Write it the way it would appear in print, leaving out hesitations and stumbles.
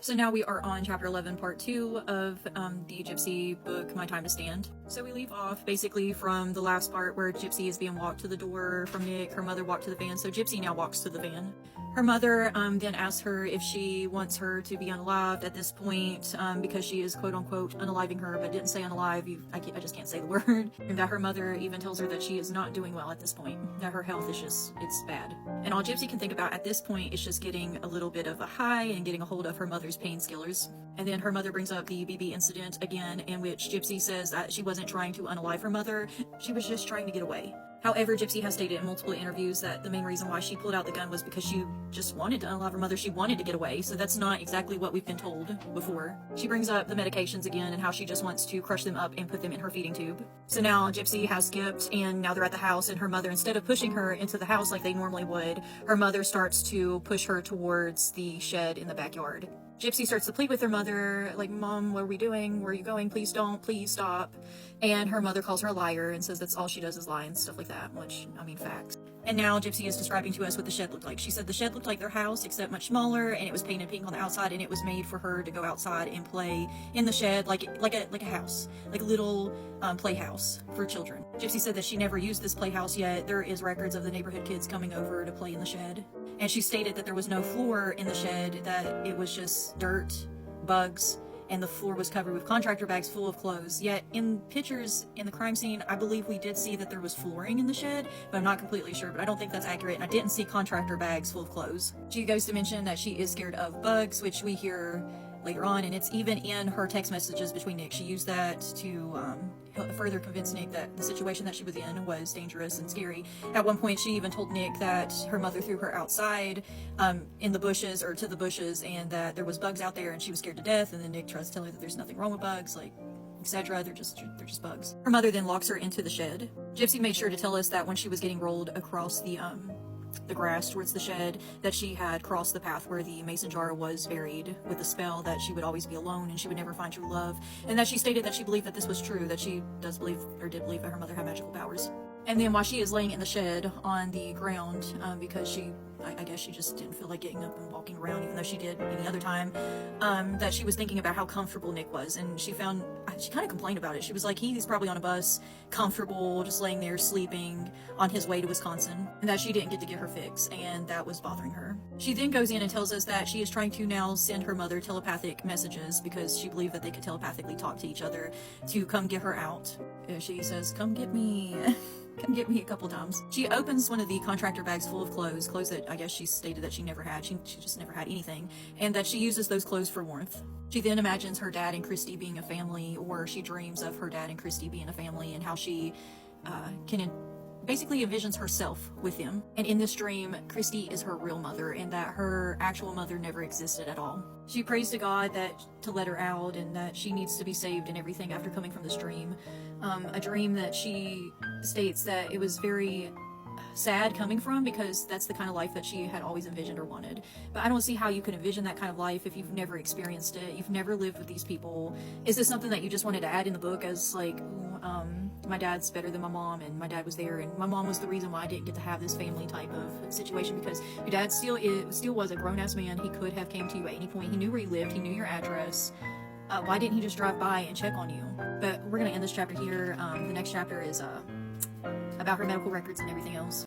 So now we are on chapter 11, part 2 of the Gypsy book, My Time to Stand. So we leave off basically from the last part where Gypsy is being walked to the door from Nick. Her mother walked to the van, so Gypsy now walks to the van. Her mother then asks her if she wants her to be unalived at this point because she is quote-unquote unaliving her, but didn't say unalive. I just can't say the word. And that her mother even tells her that she is not doing well at this point, that her health is it's bad. And all Gypsy can think about at this point is just getting a little bit of a high and getting a hold of her mother's painkillers. And then her mother brings up the BB incident again, in which Gypsy says that she wasn't trying to unalive her mother, she was just trying to get away. However, Gypsy has stated in multiple interviews that the main reason why she pulled out the gun was because she just wanted to unalive her mother. She wanted to get away, so that's not exactly what we've been told before. She brings up the medications again and how she just wants to crush them up and put them in her feeding tube. So now Gypsy has skipped, and now they're at the house, and her mother, instead of pushing her into the house like they normally would, her mother starts to push her towards the shed in the backyard. Gypsy starts to plead with her mother, like, "Mom, what are we doing? Where are you going? Please don't. Please stop." And her mother calls her a liar and says that's all she does is lie and stuff like that, which, I mean, facts. And now Gypsy is describing to us what the shed looked like. She said the shed looked like their house, except much smaller, and it was painted pink on the outside, and it was made for her to go outside and play in the shed like a house, like a little playhouse for children. Gypsy said that she never used this playhouse yet. There is records of the neighborhood kids coming over to play in the shed. And she stated that there was no floor in the shed, that it was just dirt, bugs, and the floor was covered with contractor bags full of clothes. Yet in pictures in the crime scene, I believe we did see that there was flooring in the shed, but I'm not completely sure, but I don't think that's accurate, and I didn't see contractor bags full of clothes. She goes to mention that she is scared of bugs, which we hear later on, and it's even in her text messages between Nick. She used that to further convince Nick that the situation that she was in was dangerous and scary. At one point, she even told Nick that her mother threw her outside in the bushes, or to the bushes, and that there was bugs out there and she was scared to death, and then Nick tries to tell her that there's nothing wrong with bugs, like, etc. They're just bugs. Her mother then locks her into the shed. Gypsy made sure to tell us that when she was getting rolled across the grass towards the shed, that she had crossed the path where the mason jar was buried with a spell that she would always be alone and she would never find true love, and that she stated that she believed that this was true, that she did believe that her mother had magical powers. And then while she is laying in the shed on the ground, because I guess she just didn't feel like getting up and walking around, even though she did any other time, that she was thinking about how comfortable Nick was, and she kind of complained about it. She was like, he's probably on a bus, comfortable, just laying there sleeping on his way to Wisconsin, and that she didn't get to get her fix, and that was bothering her. She then goes in and tells us that she is trying to now send her mother telepathic messages because she believed that they could telepathically talk to each other to come get her out. She says, "Come get me." Come get me a couple times. She opens one of the contractor bags full of clothes that I guess she stated that she never had. She just never had anything, and that she uses those clothes for warmth. She then imagines her dad and Christy being a family, or she dreams of her dad and Christy being a family, and how she basically envisions herself with him. And in this dream, Christy is her real mother, and that her actual mother never existed at all. She prays to God to let her out, and that she needs to be saved and everything after coming from this dream. A dream that she states that it was very sad coming from, because that's the kind of life that she had always envisioned or wanted. But I don't see how you can envision that kind of life if you've never experienced it, you've never lived with these people. Is this something that you just wanted to add in the book as like, my dad's better than my mom, and my dad was there, and my mom was the reason why I didn't get to have this family type of situation, because your dad still was a grown-ass man. He could have came to you at any point. He knew where you lived, he knew your address. Why didn't he just drive by and check on you? But we're gonna end this chapter here. The next chapter is about her medical records and everything else.